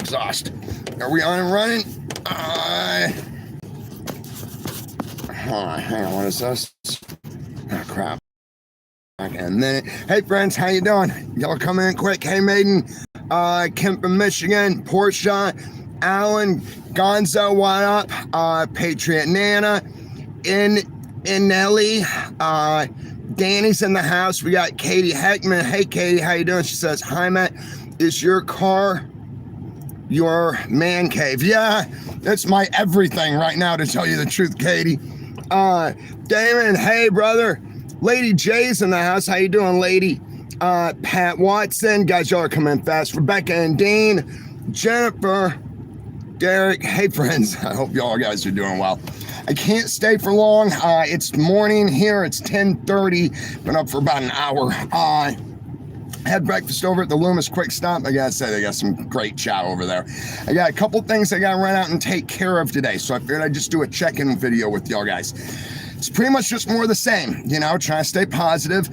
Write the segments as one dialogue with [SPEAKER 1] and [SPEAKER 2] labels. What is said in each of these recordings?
[SPEAKER 1] exhaust. Are we on and running? Hold on, hang on, what is this? Oh, crap. And then, hey friends, how you doing? Y'all come in quick. Hey Maiden, Kim from Michigan, Portia, Alan, Gonzo, what up? Patriot Nana, Nelly, Danny's in the house. We got Katie Heckman. Hey Katie, how you doing? She says, hi Matt, is your car your man cave? Yeah, that's my everything right now, to tell you the truth, Katie. Damon, hey brother. Lady J's in the house. How you doing, lady? Pat Watson. Guys, y'all are coming fast. Rebecca and Dean. Jennifer. Derek. Hey, friends. I hope y'all guys are doing well. I can't stay for long. It's morning here. It's 10:30. Been up for about an hour. Had breakfast over at the Loomis Quick Stop. I gotta say, they got some great chow over there. I got a couple things I gotta run out and take care of today, so I figured I'd just do a check-in video with y'all guys. It's pretty much just more of the same, you know, trying to stay positive.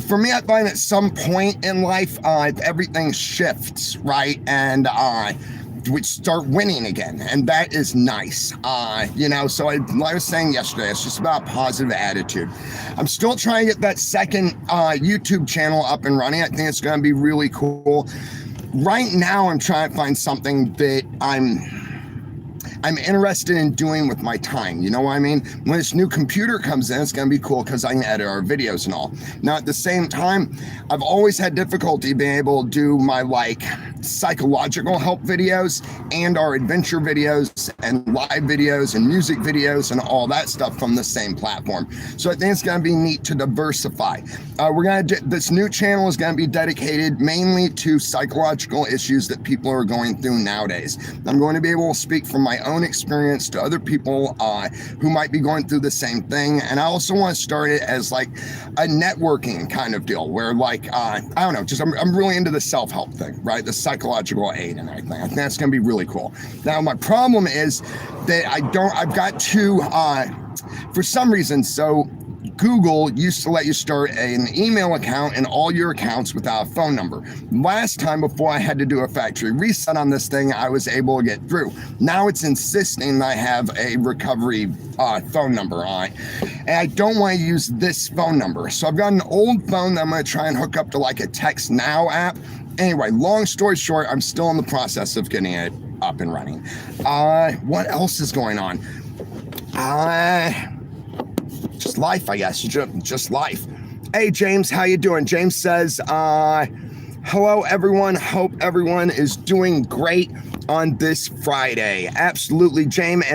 [SPEAKER 1] For me, I find at some point in life, everything shifts, right? And we start winning again, and that is nice. You know, so like I was saying yesterday, it's just about positive attitude. I'm still trying to get that second YouTube channel up and running. I think it's going to be really cool. Right now, I'm trying to find something that I'm interested in doing with my time. You know what I mean? When this new computer comes in, it's going to be cool because I can edit our videos and all. Now, at the same time, I've always had difficulty being able to do my like psychological help videos and our adventure videos and live videos and music videos and all that stuff from the same platform. So I think it's going to be neat to diversify. This new channel is going to be dedicated mainly to psychological issues that people are going through nowadays. I'm going to be able to speak from my own experience to other people who might be going through the same thing. And I also want to start it as like a networking kind of deal where like, I don't know, just I'm really into the self-help thing, right? The psychological aid and everything. I think that's going to be really cool. Now, my problem is that I've got to, for some reason, so Google used to let you start an email account and all your accounts without a phone number. Last time, before I had to do a factory reset on this thing, I was able to get through. Now it's insisting that I have a recovery phone number on it. And I don't want to use this phone number. So I've got an old phone that I'm going to try and hook up to like a Text Now app. Anyway, long story short, I'm still in the process of getting it up and running. What else is going on? Just life, I guess. Just life. Hey, James, how you doing? James says, hello, everyone. Hope everyone is doing great on this Friday. Absolutely, James,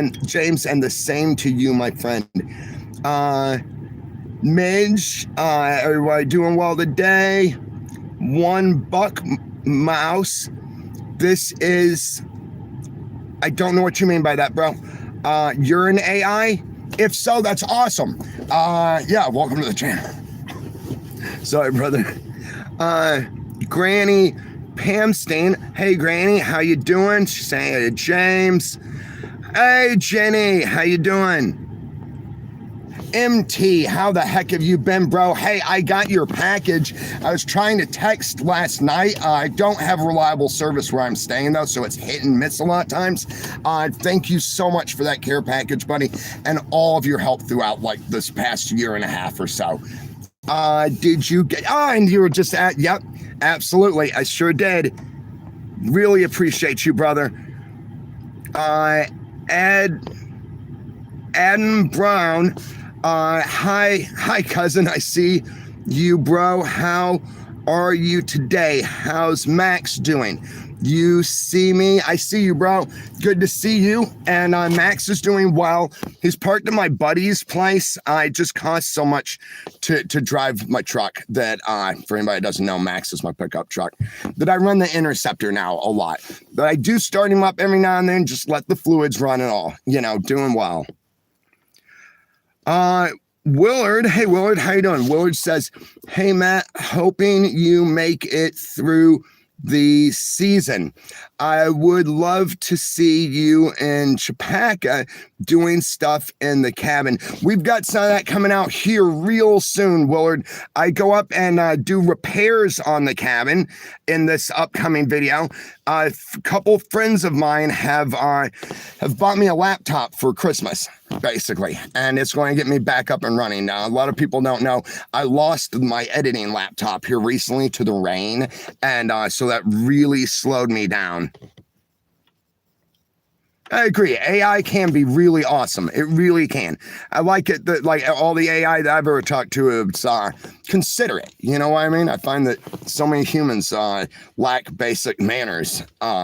[SPEAKER 1] and the same to you, my friend. Midge, everybody doing well today? One Buck Mouse. This is, I don't know what you mean by that, bro. You're an AI? If so, that's awesome. Yeah, welcome to the channel. Sorry, brother. Granny Pamstein. Hey, Granny, how you doing? She's saying hey to James. Hey, Jenny, how you doing? MT, how the heck have you been, bro? Hey, I got your package. I was trying to text last night. I don't have reliable service where I'm staying, though, so it's hit and miss a lot of times. Thank you so much for that care package, buddy, and all of your help throughout, like, this past year and a half or so. Did you get... Oh, and you were just at... Yep, absolutely. I sure did. Really appreciate you, brother. Adam Brown... hi cousin, I see you, bro. How are you today? How's Max doing? You see me? I see you, bro. Good to see you. And Max is doing well. He's parked at my buddy's place. It just costs so much to drive my truck that, for anybody that doesn't know, Max is my pickup truck, that I run the Interceptor now a lot. But I do start him up every now and then, just let the fluids run and all, you know, doing well. Willard, hey Willard, how you doing? Willard says, hey Matt, hoping you make it through the season. I would love to see you in Chapaca doing stuff in the cabin. We've got some of that coming out here real soon, Willard. I go up and do repairs on the cabin in this upcoming video. A couple friends of mine have bought me a laptop for Christmas, basically, and it's going to get me back up and running. Now, a lot of people don't know I lost my editing laptop here recently to the rain, and so that really slowed me down. I agree. AI can be really awesome. It really can. I like it that like all the AI that I've ever talked to, it's considerate. You know what I mean? I find that so many humans lack basic manners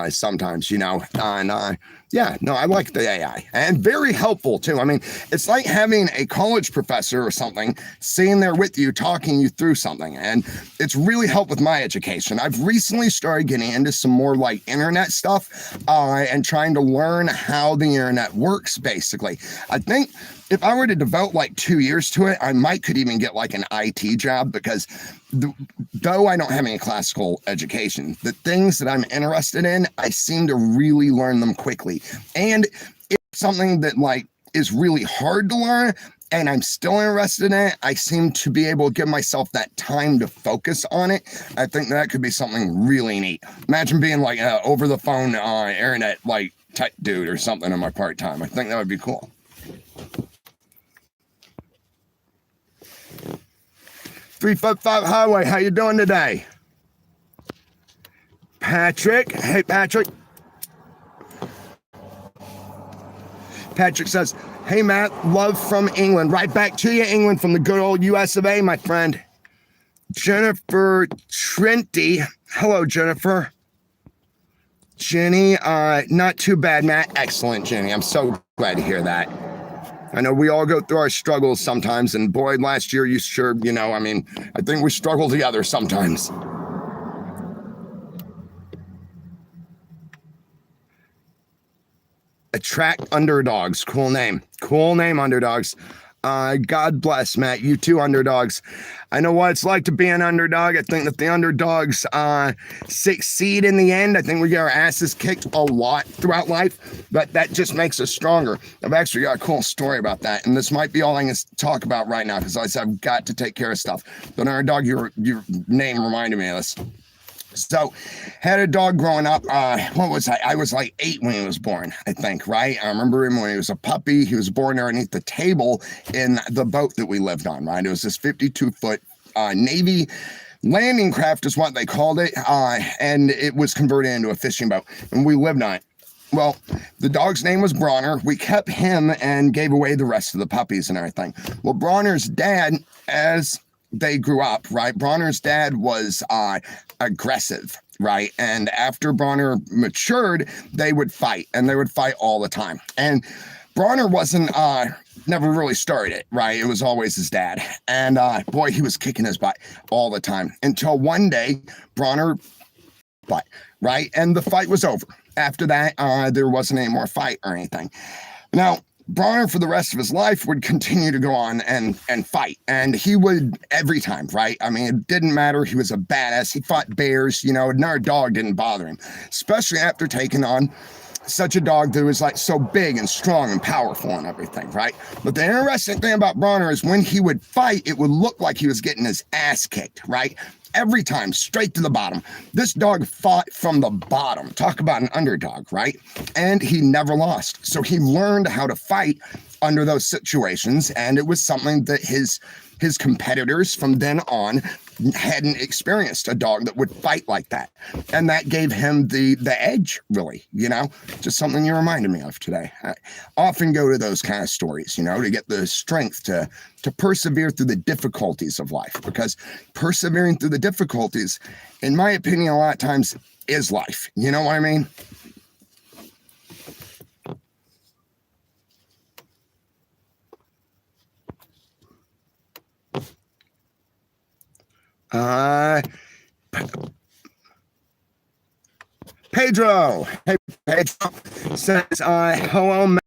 [SPEAKER 1] sometimes, you know, and yeah, no, I like the AI and very helpful too. I mean, it's like having a college professor or something sitting there with you, talking you through something. And it's really helped with my education. I've recently started getting into some more like internet stuff and trying to learn how the internet works, basically. I think if I were to devote like 2 years to it, I could even get like an IT job because though I don't have any classical education, the things that I'm interested in, I seem to really learn them quickly. And it's something that like is really hard to learn and I'm still interested in it, I seem to be able to give myself that time to focus on it. I think that could be something really neat. Imagine being like over the phone internet like tech dude or something in my part time. I think that would be cool. 355 Highway, how you doing today? Patrick, hey Patrick. Patrick says, hey Matt, love from England. Right back to you, England, from the good old US of A, my friend. Jennifer Trenty, hello Jennifer. Jenny, not too bad, Matt. Excellent, Jenny. I'm so glad to hear that. I know we all go through our struggles sometimes, and boy, last year you sure, you know, I mean, I think we struggle together sometimes. Attract Underdogs. Cool name. Cool name, Underdogs. God bless, Matt. You too, Underdogs. I know what it's like to be an underdog. I think that the underdogs succeed in the end. I think we get our asses kicked a lot throughout life, but that just makes us stronger. I've actually got a cool story about that, and this might be all I can talk about right now because I've got to take care of stuff. But underdog, your name reminded me of this. So, had a dog growing up. What was I? I was like 8 when he was born, I think, right? I remember him when he was a puppy. He was born underneath the table in the boat that we lived on, right? It was this 52-foot Navy landing craft is what they called it. And it was converted into a fishing boat, and we lived on it. Well, the dog's name was Bronner. We kept him and gave away the rest of the puppies and everything. Well, Bronner's dad, as they grew up, right? Bronner's dad was aggressive, right? And after Bronner matured, they would fight, and they would fight all the time. And Bronner wasn't, never really started it, right? It was always his dad. And boy, he was kicking his butt all the time until one day, Bronner butt, right? And the fight was over. After that, there wasn't any more fight or anything. Now, Bronner, for the rest of his life, would continue to go on and fight. And he would every time, right? I mean, it didn't matter. He was a badass. He fought bears, you know, another dog didn't bother him, especially after taking on such a dog that was like so big and strong and powerful and everything, right? But the interesting thing about Bronner is when he would fight, it would look like he was getting his ass kicked, right? Every time, straight to the bottom. This dog fought from the bottom. Talk about an underdog, right? And he never lost. So he learned how to fight under those situations, and it was something that his competitors from then on hadn't experienced, a dog that would fight like that. And that gave him the edge, really, you know, just something you reminded me of today. I often go to those kind of stories, you know, to get the strength to persevere through the difficulties of life, because persevering through the difficulties, in my opinion, a lot of times is life. You know what I mean? Pedro. Hey, Pedro says, hello,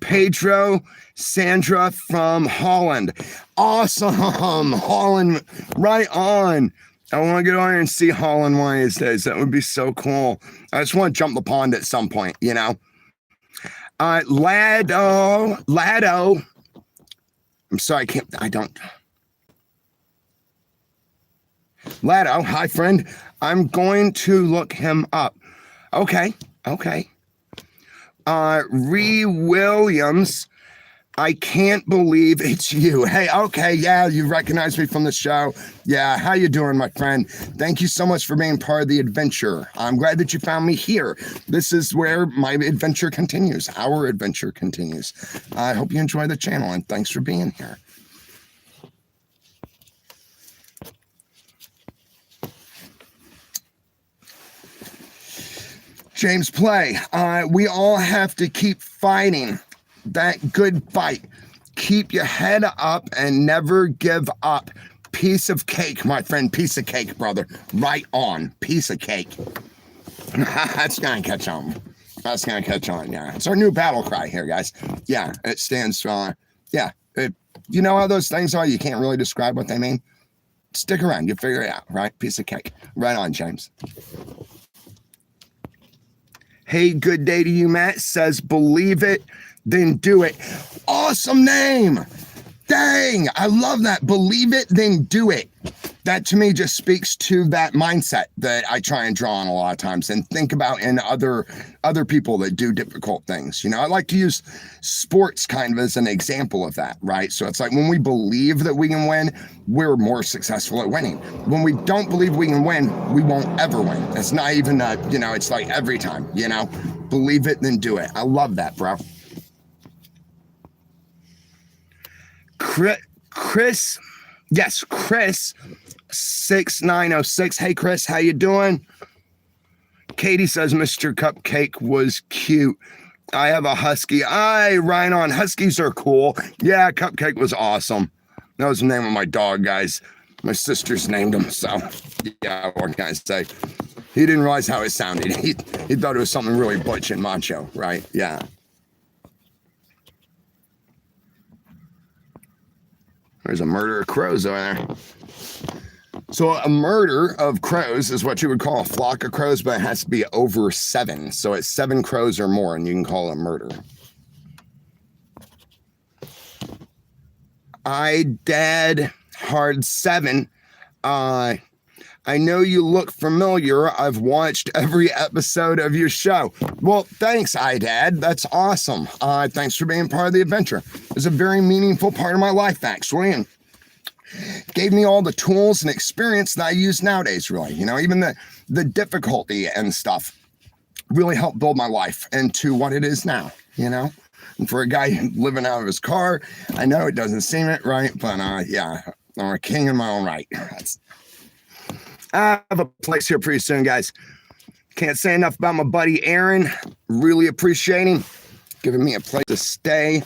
[SPEAKER 1] Pedro, Sandra from Holland. Awesome. Holland, right on. I want to get on here and see Holland one of these days. That would be so cool. I just want to jump the pond at some point, you know. Lado. I'm sorry, I don't. Lado, hi friend. I'm going to look him up. Okay. Ree Williams. I can't believe it's you. Hey, okay, yeah, you recognize me from the show. Yeah, how you doing, my friend? Thank you so much for being part of the adventure. I'm glad that you found me here. This is where my adventure continues. Our adventure continues. I hope you enjoy the channel, and thanks for being here. James Play, we all have to keep fighting that good fight. Keep your head up and never give up. Piece of cake, my friend. Piece of cake, brother. Right on. Piece of cake. That's gonna catch on. That's gonna catch on. Yeah, it's our new battle cry here, guys. Yeah, it stands. You know how those things are. You can't really describe what they mean. Stick around. You figure it out, right? Piece of cake. Right on, James. Hey, good day to you, Matt. Says, believe it, then do it. Awesome name. Dang, I love that. Believe it, then do it. That to me just speaks to that mindset that I try and draw on a lot of times and think about in other people that do difficult things. You know, I like to use sports kind of as an example of that, right? So it's like when we believe that we can win, we're more successful at winning. When we don't believe we can win, we won't ever win. It's not even it's like every time, you know, believe it, then do it. I love that, bro. Chris 6906. Hey Chris, how you doing? Katie says Mr. Cupcake was cute. I have a husky. Right on. Huskies are cool. Yeah, Cupcake was awesome. That was the name of my dog, guys. My sisters named him, so yeah, what can I say? He didn't realize how it sounded. He thought it was something really butch and macho, right? Yeah. There's a murder of crows over there. So a murder of crows is what you would call a flock of crows, but it has to be over 7. So it's 7 crows or more, and you can call it a murder. Dad Hard 7. I know you look familiar. I've watched every episode of your show. Well, thanks, Dad. That's awesome. Thanks for being part of the adventure. It's a very meaningful part of my life, actually, and gave me all the tools and experience that I use nowadays, really. You know, even the difficulty and stuff really helped build my life into what it is now, you know? And for a guy living out of his car, I know it doesn't seem it, right? But yeah, I'm a king in my own right. I have a place here pretty soon, guys. Can't say enough about my buddy Aaron. Really appreciate him giving me a place to stay.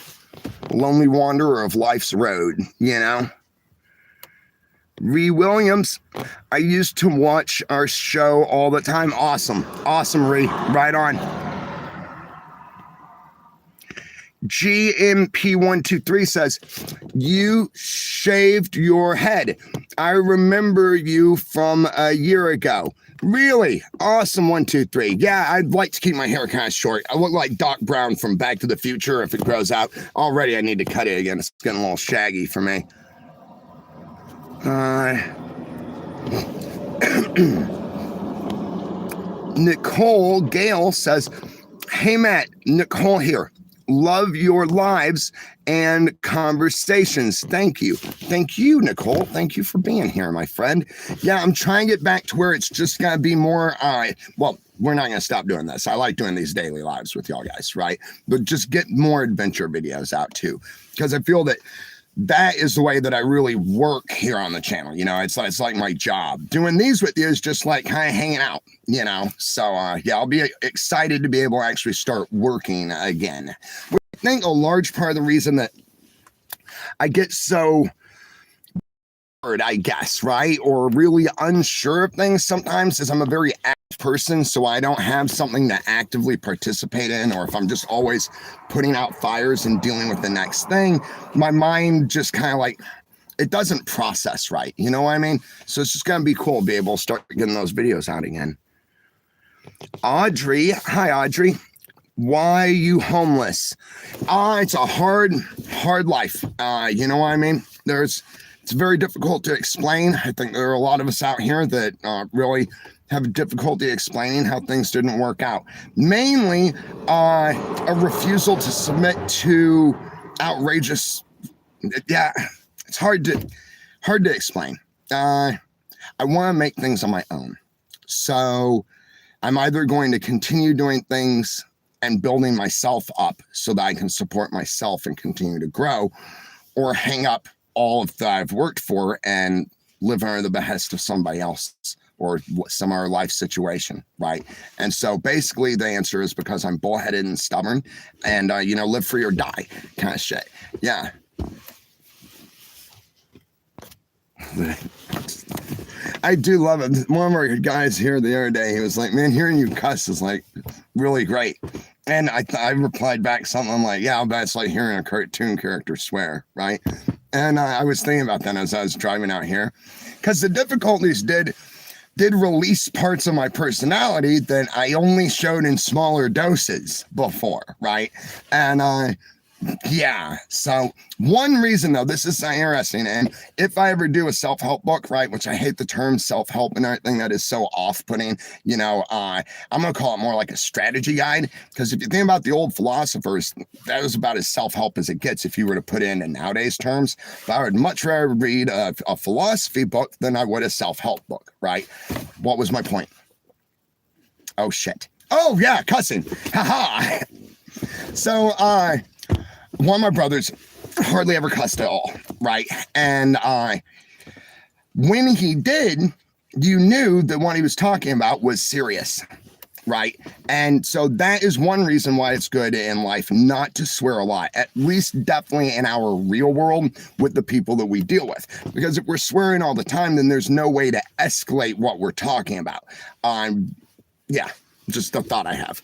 [SPEAKER 1] Lonely wanderer of life's road, you know. Ree Williams, I used to watch our show all the time. Awesome, Ree. Right on. GMP123 says, you shaved your head. I remember you from a year ago. Really? Awesome, 123. Yeah, I'd like to keep my hair kind of short. I look like Doc Brown from Back to the Future if it grows out. Already I need to cut it again. It's getting a little shaggy for me. Nicole Gale says, hey Matt, Nicole here. Love your lives and conversations. Thank you. Thank you, Nicole. Thank you for being here, my friend. Yeah, I'm trying to get back to where it's just going to be more, well, we're not going to stop doing this. I like doing these daily lives with y'all guys, right? But just get more adventure videos out too. Because I feel that is the way that I really work here on the channel. You know, it's like my job. Doing these with you is just like kind of hanging out, you know? So, yeah, I'll be excited to be able to actually start working again. I think a large part of the reason that I get so bored, I guess, right? Or really unsure of things sometimes is I'm a very active person, so I don't have something to actively participate in, or if I'm just always putting out fires and dealing with the next thing, my mind just kind of like it doesn't process right. You know what I mean? So it's just going to be cool to be able to start getting those videos out again. Audrey, hi Audrey. Why are you homeless? It's a hard life. You know what I mean? It's very difficult to explain. I think there are a lot of us out here that really have difficulty explaining how things didn't work out. Mainly a refusal to submit to outrageous, yeah, it's hard to explain. I want to make things on my own. So I'm either going to continue doing things and building myself up so that I can support myself and continue to grow, or hang up all of that I've worked for and live under the behest of somebody else or some other life situation, right? And so basically the answer is because I'm bullheaded and stubborn and, live free or die kind of shit. Yeah. I do love it. One of our guys here the other day, he was like, man, hearing you cuss is like really great. And I replied back something like, yeah, but it's like hearing a cartoon character swear, right? And I was thinking about that as I was driving out here, because the difficulties did release parts of my personality that I only showed in smaller doses before, right? And yeah, so one reason though, this is interesting, and if I ever do a self-help book, right, which I hate the term self-help and everything, that is so off-putting, I'm gonna call it more like a strategy guide, because if you think about the old philosophers, that was about as self-help as it gets if you were to put it into nowadays terms. But I would much rather read a philosophy book than I would a self-help book, right? What was my point? Oh shit. Oh yeah, cussing. Haha. So one of my brothers hardly ever cussed at all, right? And when he did, you knew that what he was talking about was serious, right? And so that is one reason why it's good in life not to swear a lot, at least definitely in our real world with the people that we deal with. Because if we're swearing all the time, then there's no way to escalate what we're talking about. Yeah, just a thought I have.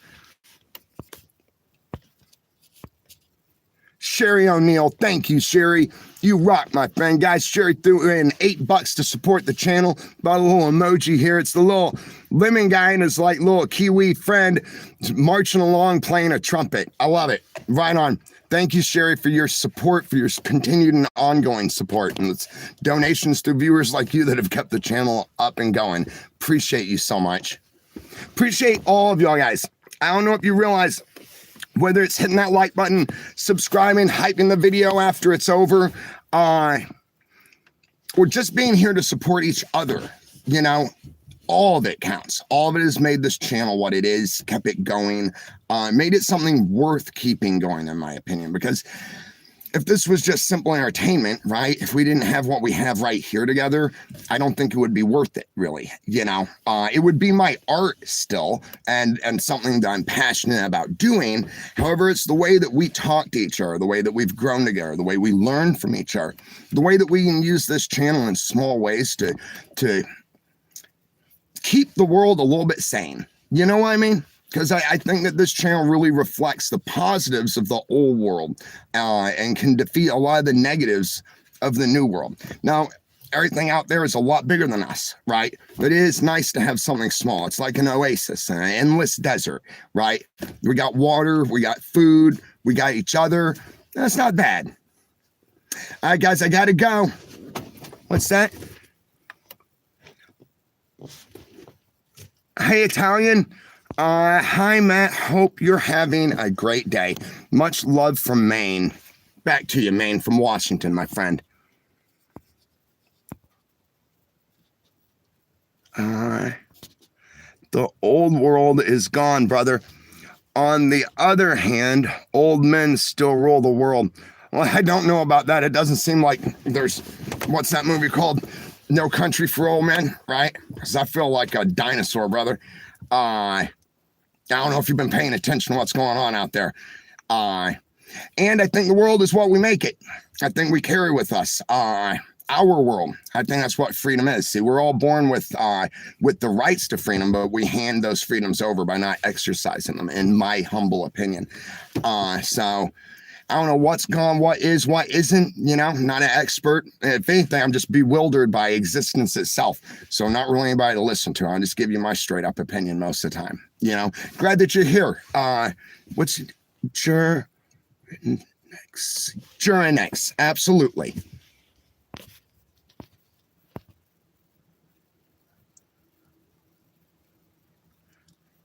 [SPEAKER 1] Sherry O'Neill, thank you, Sherry. You rock, my friend. Guys, Sherry threw in $8 to support the channel. Bought a little emoji here. It's the little lemon guy and his like little Kiwi friend marching along playing a trumpet. I love it. Right on. Thank you, Sherry, for your support, for your continued and ongoing support. And it's donations to viewers like you that have kept the channel up and going. Appreciate you so much. Appreciate all of y'all, guys. I don't know if you realize, whether it's hitting that like button, subscribing, hyping the video after it's over, or just being here to support each other, all of it counts. All of it has made this channel what it is, kept it going, made it something worth keeping going, in my opinion, because if this was just simple entertainment, right? If we didn't have what we have right here together, I don't think it would be worth it, really. It would be my art still and something that I'm passionate about doing. However, it's the way that we talk to each other, the way that we've grown together, the way we learn from each other, the way that we can use this channel in small ways to keep the world a little bit sane. You know what I mean? Because I think that this channel really reflects the positives of the old world and can defeat a lot of the negatives of the new world. Now, everything out there is a lot bigger than us, right? But it is nice to have something small. It's like an oasis, an endless desert, right? We got water, we got food, we got each other. That's not bad. All right, guys, I got to go. What's that? Hey, Italian. Hi, Matt. Hope you're having a great day. Much love from Maine. Back to you, Maine, from Washington, my friend. The old world is gone, brother. On the other hand, old men still rule the world. Well, I don't know about that. It doesn't seem like there's, what's that movie called? No Country for Old Men, right? Because I feel like a dinosaur, brother. I don't know if you've been paying attention to what's going on out there. And I think the world is what we make it. I think we carry with us our world. I think that's what freedom is. See, we're all born with the rights to freedom, but we hand those freedoms over by not exercising them, in my humble opinion. So I don't know what's gone, what is, what isn't, you know, I'm not an expert. If anything, I'm just bewildered by existence itself. So not really anybody to listen to. I'll just give you my straight up opinion most of the time. You know, glad that you're here. What's Jurinex? Absolutely.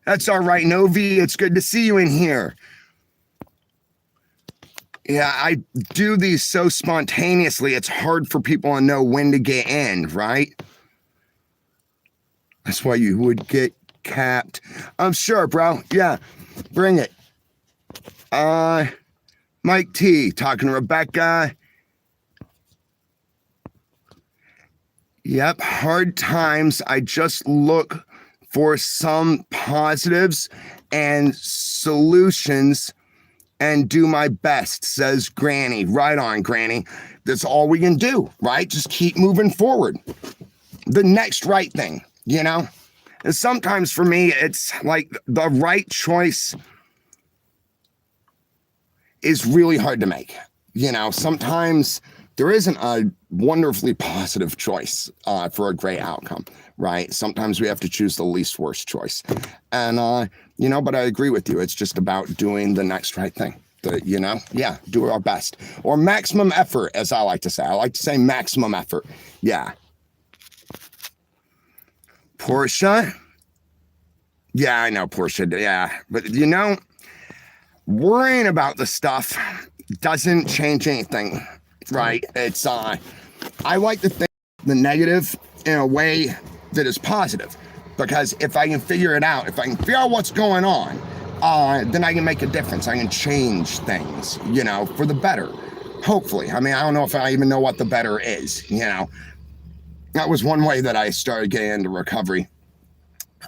[SPEAKER 1] That's all right, Novi. It's good to see you in here. Yeah, I do these so spontaneously, it's hard for people to know when to get in, right? That's why you would get capped. I'm sure, bro. Yeah, bring it. Mike T, talking to Rebecca. Yep, hard times. I just look for some positives and solutions and do my best, says Granny. Right on, Granny. That's all we can do, right? Just keep moving forward. The next right thing, you know? And sometimes for me, it's like the right choice is really hard to make. You know, sometimes there isn't a wonderfully positive choice for a great outcome, right? Sometimes we have to choose the least worst choice. And, you know, but I agree with you. It's just about doing the next right thing. You know, yeah, do our best. Or maximum effort, as I like to say. I like to say maximum effort. Yeah. Portia? Yeah, I know, Portia. Yeah. But, you know, worrying about the stuff doesn't change anything, right? It's, I like to think the negative in a way that is positive. Because if I can figure it out, if I can figure out what's going on, then I can make a difference. I can change things, you know, for the better. Hopefully. I mean, I don't know if I even know what the better is, you know. That was one way that I started getting into recovery.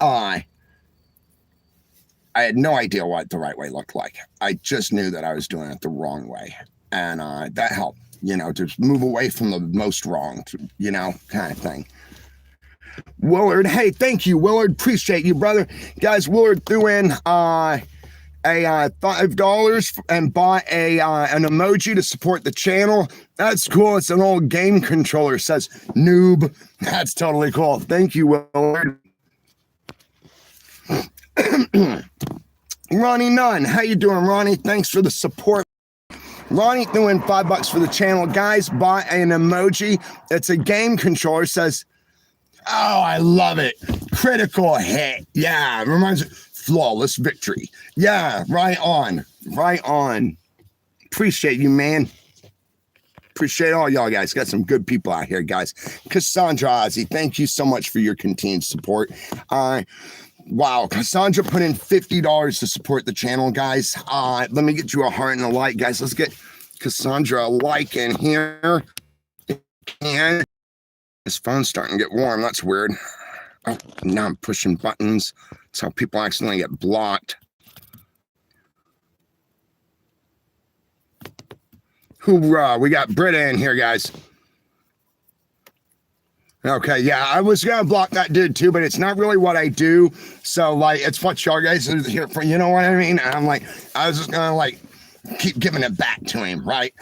[SPEAKER 1] I had no idea what the right way looked like. I just knew that I was doing it the wrong way. And that helped, you know, to move away from the most wrong, you know, kind of thing. Willard, hey, thank you, Willard. Appreciate you, brother. Guys, Willard threw in a $5 and bought an emoji to support the channel. That's cool. It's an old game controller. It says noob. That's totally cool. Thank you, Willard. Ronnie Nunn, how you doing, Ronnie? Thanks for the support. Ronnie threw in $5 for the channel. Guys, bought an emoji. It's a game controller. It says, oh, I love it. Critical hit. Yeah, reminds me. Flawless victory. Yeah, right on. Right on. Appreciate you, man. Appreciate all y'all guys. Got some good people out here, guys. Cassandra Ozzy, thank you so much for your continued support. Wow, Cassandra put in $50 to support the channel, guys. Let me get you a heart and a like, guys. Let's get Cassandra a like in here. And his phone's starting to get warm. That's weird. Oh, now I'm pushing buttons. That's how people accidentally get blocked. Hoorah, we got Britta in here, guys. Okay, yeah, I was gonna block that dude too, but it's not really what I do. So, like, it's what y'all guys are here for, you know what I mean? And I'm like, I was just gonna, like, keep giving it back to him, right?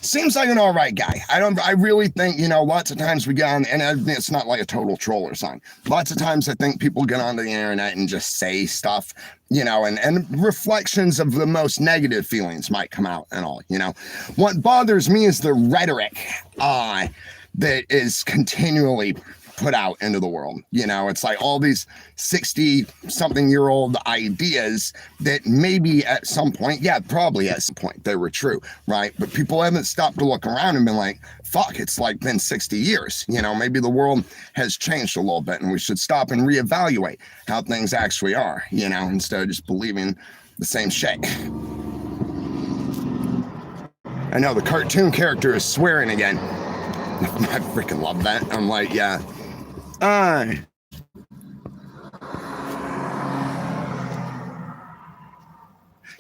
[SPEAKER 1] Seems like an all right guy. I really think, you know, lots of times we get on, and it's not like a total troll or something. Lots of times I think people get onto the internet and just say stuff, you know, and reflections of the most negative feelings might come out and all, you know. What bothers me is the rhetoric, that is continually put out into the world. You know, it's like all these 60-something-year-old ideas that maybe at some point, yeah, probably at some point they were true, right? But people haven't stopped to look around and been like, fuck, it's like been 60 years. You know, maybe the world has changed a little bit and we should stop and reevaluate how things actually are, you know, instead of just believing the same shit. I know the cartoon character is swearing again. I freaking love that. I'm like, yeah.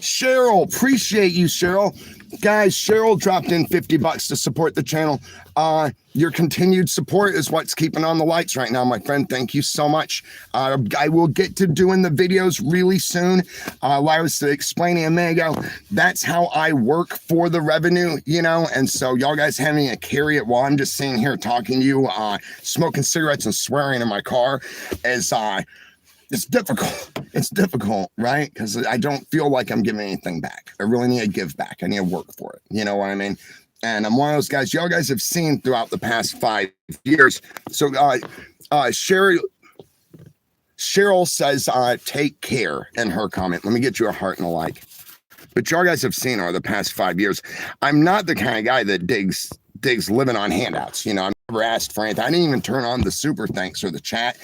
[SPEAKER 1] Cheryl, appreciate you, Cheryl. Guys, Cheryl dropped in $50 to support the channel. Your continued support is what's keeping on the lights right now, my friend. Thank you so much. I will get to doing the videos really soon. Like I was explaining a minute ago, that's how I work for the revenue, you know? And so y'all guys having to carry it while I'm just sitting here talking to you, smoking cigarettes and swearing in my car is, it's difficult. It's difficult, right? Because I don't feel like I'm giving anything back. I really need to give back. I need to work for it. You know what I mean? And I'm one of those guys y'all guys have seen throughout the past 5 years. So Cheryl says, take care in her comment. Let me get you a heart and a like. But y'all guys have seen over the past 5 years, I'm not the kind of guy that digs living on handouts. You know, I've never asked for anything. I didn't even turn on the super thanks or the chat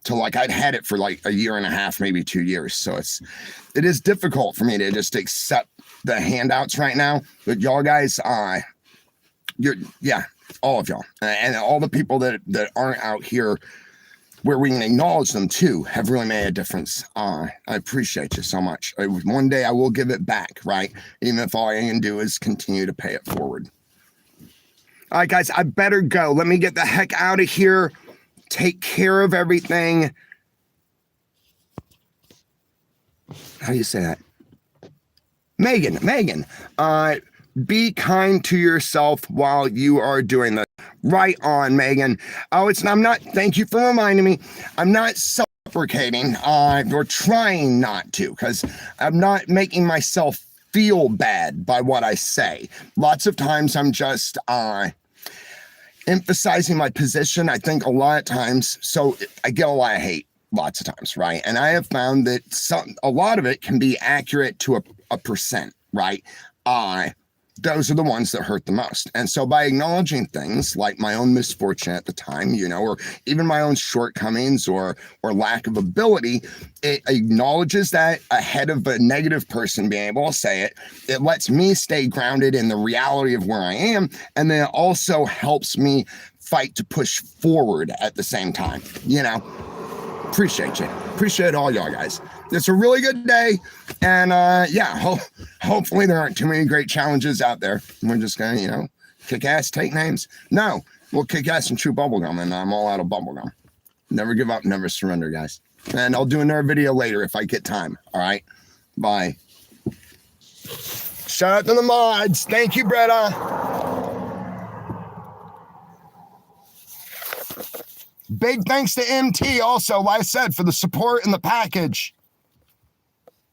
[SPEAKER 1] till like I'd had it for like a year and a half, maybe 2 years. So it is difficult for me to just accept the handouts right now. But y'all guys, all of y'all and all the people that aren't out here where we can acknowledge them too have really made a difference. I appreciate you so much. One day I will give it back, right? Even if all I can do is continue to pay it forward. All right, guys, I better go. Let me get the heck out of here. Take care of everything. How do you say that? Megan, be kind to yourself while you are doing this. Right on, Megan. Oh, I'm not, thank you for reminding me. I'm not self-deprecating, or trying not to, because I'm not making myself feel bad by what I say. Lots of times I'm just, emphasizing my position. I think a lot of times, so I get a lot of hate lots of times, right? And I have found that a lot of it can be accurate to a percent, right? Those are the ones that hurt the most. And so by acknowledging things like my own misfortune at the time, you know, or even my own shortcomings or lack of ability, it acknowledges that ahead of a negative person being able to say it. It lets me stay grounded in the reality of where I am. And then it also helps me fight to push forward at the same time, you know. Appreciate you. Appreciate all y'all guys. It's a really good day. And hopefully there aren't too many great challenges out there. We're just going to, you know, kick ass, take names. No, we'll kick ass and chew bubblegum, and I'm all out of bubblegum. Never give up, never surrender, guys. And I'll do another video later if I get time. All right. Bye. Shout out to the mods. Thank you, Bretta. Big thanks to MT also, like I said, for the support and the package.